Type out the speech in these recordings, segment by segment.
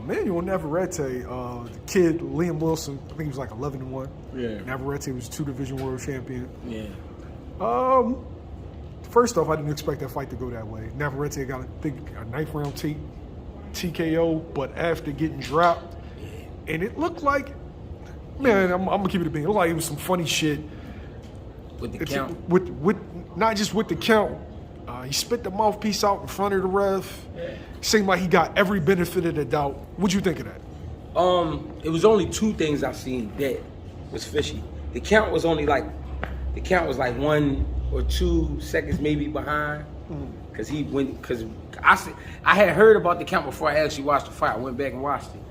Emmanuel Navarrete, the kid, Liam Wilson, I think he was like 11-1. Yeah. Navarrete was 2-division world champion. Yeah. First off, I didn't expect that fight to go that way. Navarrete got, I think, a 9th round TKO, but after getting dropped, and it looked like, man, I'm gonna keep it a bean. It looked like it was some funny shit. With the count. With not just with the count. He spit the mouthpiece out in front of the ref. Yeah. Seemed like he got every benefit of the doubt. What'd you think of that? It was only 2 things I seen that was fishy. The count was like 1 or 2 seconds maybe behind. Cause I had heard about the count before I actually watched the fight. I went back and watched it.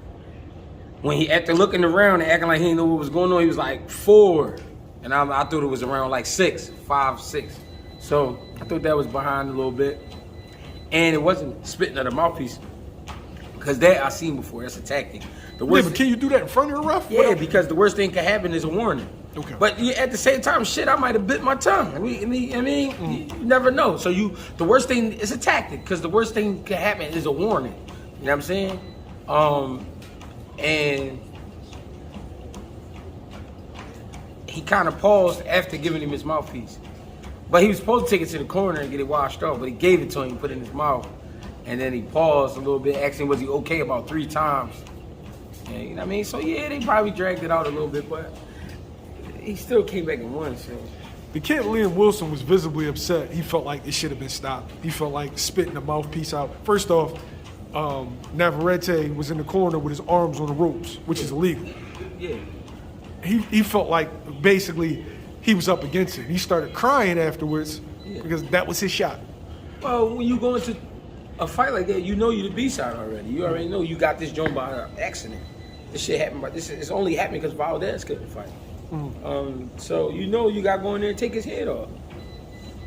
When he, after looking around and acting like he didn't know what was going on, he was like 4. And I thought it was around like 5, 6. So I thought that was behind a little bit. And it wasn't spitting at the mouthpiece. Because that I've seen before. That's a tactic. The worst, but can you do that in front of the ref? Yeah, because the worst thing can happen is a warning. Okay. But at the same time, shit, I might have bit my tongue. I mean, you never know. So the worst thing is a tactic. Because the worst thing can happen is a warning. You know what I'm saying? And he kind of paused after giving him his mouthpiece. But he was supposed to take it to the corner and get it washed off, but he gave it to him, put it in his mouth. And then he paused a little bit, asking was he okay about 3 times. And, you know what I mean? So yeah, they probably dragged it out a little bit, but he still came back and won, so. The kid Liam Wilson was visibly upset. He felt like it should have been stopped. He felt like spitting the mouthpiece out. First off, Navarrete was in the corner with his arms on the ropes, which is illegal. Yeah. He felt like basically he was up against it. He started crying afterwards because that was his shot. Well, when you go into a fight like that, you know you're the B-side already. You already know you got this joint by accident. This shit happened, but it's only happening because Valdez couldn't fight. So you know you got to go in there and take his head off.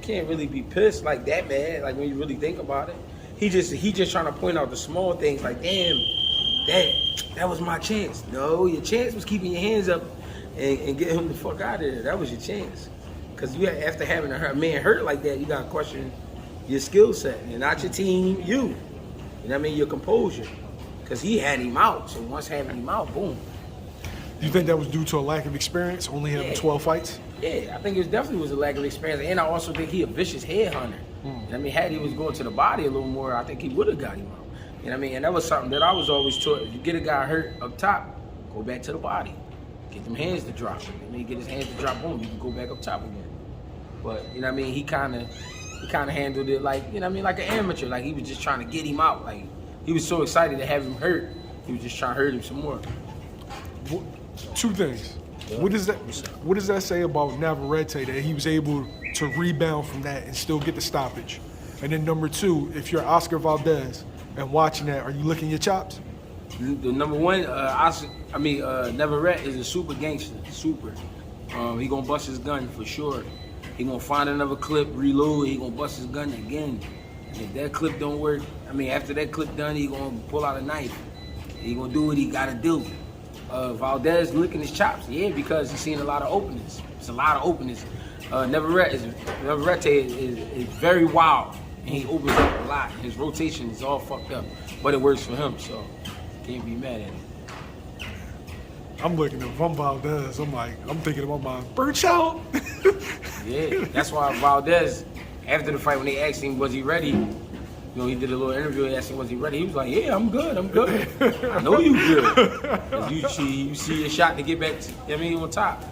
Can't really be pissed like that bad, like when you really think about it. He just trying to point out the small things like, damn, that was my chance. No, your chance was keeping your hands up and getting him the fuck out of there. That was your chance. Because after having a man hurt like that, you got to question your skill set. And not your team, you. You know what I mean? Your composure. Because he had him out. So once having him out, boom. You think that was due to a lack of experience, only having 12 fights? Yeah, I think it definitely was a lack of experience. And I also think he a vicious headhunter. You know what I mean? Had he was going to the body a little more, I think he would have got him out. You know what I mean? And that was something that I was always taught. If you get a guy hurt up top, go back to the body. Get them hands to drop. I mean, get his hands to drop, boom, you can go back up top again. But, you know what I mean? He kind of handled it like, you know what I mean, like an amateur. Like he was just trying to get him out. Like he was so excited to have him hurt. He was just trying to hurt him some more. 2 things. Yeah. What does that say about Navarrete that he was able to rebound from that and still get the stoppage? And then number 2, if you're Oscar Valdez and watching that, are you licking your chops? The number 1, Navarrete is a super gangster. Super. He gonna bust his gun for sure. He gonna find another clip, reload. He gonna bust his gun again. And if that clip don't work, after that clip done, he gonna pull out a knife. He gonna do what he gotta do. Valdez licking his chops, because he's seen a lot of openings. It's a lot of openings. Navarrete is very wild, and he opens up a lot. His rotation is all fucked up, but it works for him, so can't be mad at him. I'm looking at Valdez. I'm thinking in my mind, Birchild. Yeah, that's why Valdez, after the fight, when they asked him was he ready, he did a little interview. He asked him was he ready. He was like, yeah, I'm good. I know you good. You see your shot to get back, on top.